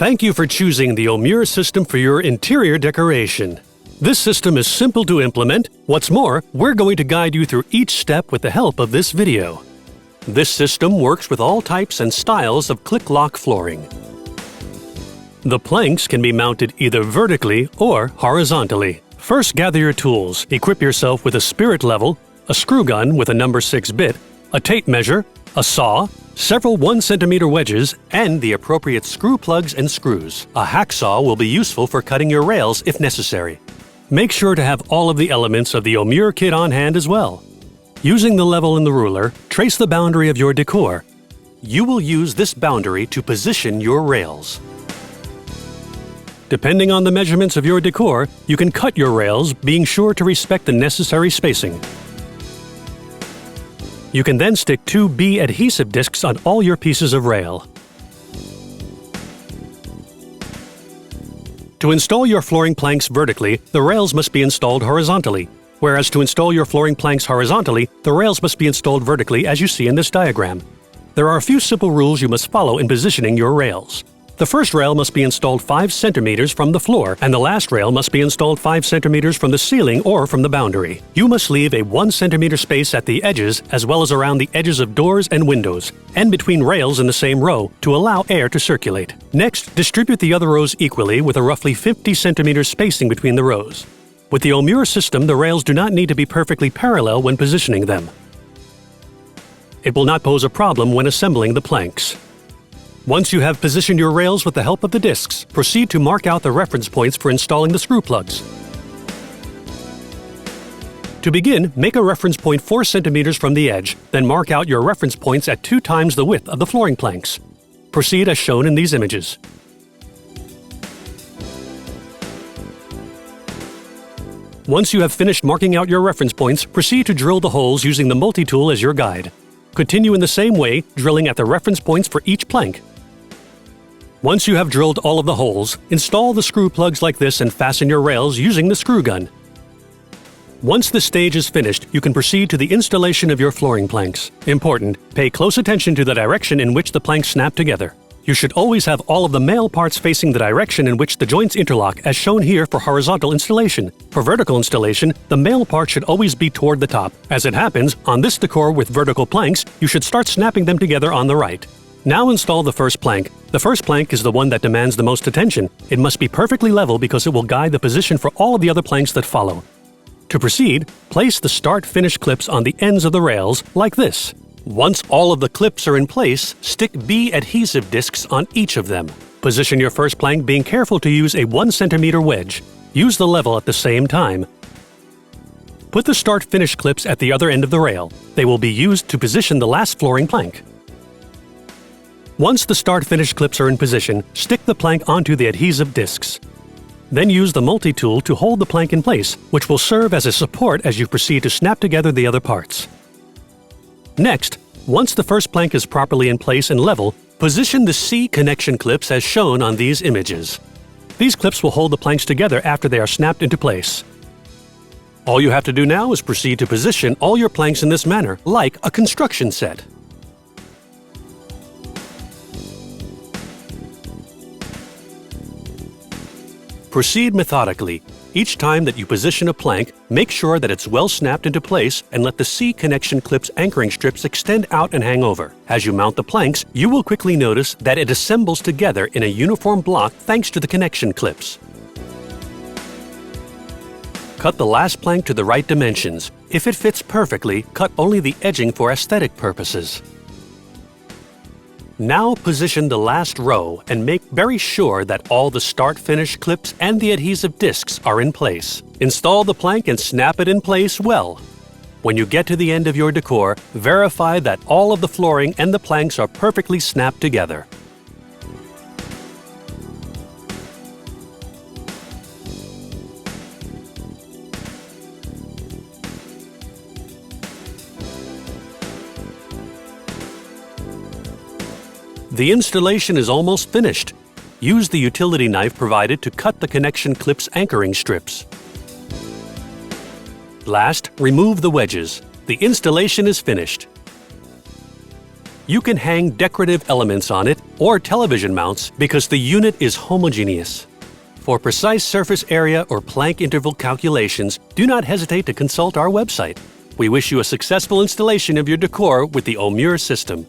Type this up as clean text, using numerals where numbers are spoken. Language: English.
Thank you for choosing the Ô MUR system for your interior decoration. This system is simple to implement. What's more, we're going to guide you through each step with the help of this video. This system works with all types and styles of click-lock flooring. The planks can be mounted either vertically or horizontally. First, gather your tools. Equip yourself with a spirit level, a screw gun with a number 6 bit, a tape measure, a saw, several 1 centimeter wedges, and the appropriate screw plugs and screws. A hacksaw will be useful for cutting your rails if necessary. Make sure to have all of the elements of the Ô MUR kit on hand as well. Using the level and the ruler, trace the boundary of your decor. You will use this boundary to position your rails. Depending on the measurements of your decor, you can cut your rails, being sure to respect the necessary spacing. You can then stick 2 B adhesive discs on all your pieces of rail. To install your flooring planks vertically, the rails must be installed horizontally, whereas to install your flooring planks horizontally, the rails must be installed vertically as you see in this diagram. There are a few simple rules you must follow in positioning your rails. The first rail must be installed 5 centimeters from the floor, and the last rail must be installed 5 centimeters from the ceiling or from the boundary. You must leave a 1 centimeter space at the edges as well as around the edges of doors and windows, and between rails in the same row to allow air to circulate. Next, distribute the other rows equally with a roughly 50 centimeter spacing between the rows. With the Ô MUR system, the rails do not need to be perfectly parallel when positioning them. It will not pose a problem when assembling the planks. Once you have positioned your rails with the help of the discs, proceed to mark out the reference points for installing the screw plugs. To begin, make a reference point 4 centimeters from the edge, then mark out your reference points at 2 times the width of the flooring planks. Proceed as shown in these images. Once you have finished marking out your reference points, proceed to drill the holes using the multi-tool as your guide. Continue in the same way, drilling at the reference points for each plank. Once you have drilled all of the holes, install the screw plugs like this and fasten your rails using the screw gun. Once this stage is finished, you can proceed to the installation of your flooring planks. Important, pay close attention to the direction in which the planks snap together. You should always have all of the male parts facing the direction in which the joints interlock, as shown here for horizontal installation. For vertical installation, the male part should always be toward the top. As it happens, on this decor with vertical planks, you should start snapping them together on the right. Now install the first plank. The first plank is the one that demands the most attention. It must be perfectly level because it will guide the position for all of the other planks that follow. To proceed, place the start-finish clips on the ends of the rails, like this. Once all of the clips are in place, stick B adhesive discs on each of them. Position your first plank, being careful to use a 1 centimeter wedge. Use the level at the same time. Put the start-finish clips at the other end of the rail. They will be used to position the last flooring plank. Once the start-finish clips are in position, stick the plank onto the adhesive discs. Then use the multi-tool to hold the plank in place, which will serve as a support as you proceed to snap together the other parts. Next, once the first plank is properly in place and level, position the C connection clips as shown on these images. These clips will hold the planks together after they are snapped into place. All you have to do now is proceed to position all your planks in this manner, like a construction set. Proceed methodically. Each time that you position a plank, make sure that it's well snapped into place and let the C connection clip's anchoring strips extend out and hang over. As you mount the planks, you will quickly notice that it assembles together in a uniform block thanks to the connection clips. Cut the last plank to the right dimensions. If it fits perfectly, cut only the edging for aesthetic purposes. Now position the last row and make very sure that all the start-finish clips and the adhesive discs are in place. Install the plank and snap it in place well. When you get to the end of your decor, verify that all of the flooring and the planks are perfectly snapped together. The installation is almost finished. Use the utility knife provided to cut the connection clip's anchoring strips. Last, remove the wedges. The installation is finished. You can hang decorative elements on it or television mounts because the unit is homogeneous. For precise surface area or plank interval calculations, do not hesitate to consult our website. We wish you a successful installation of your decor with the Ô MUR system.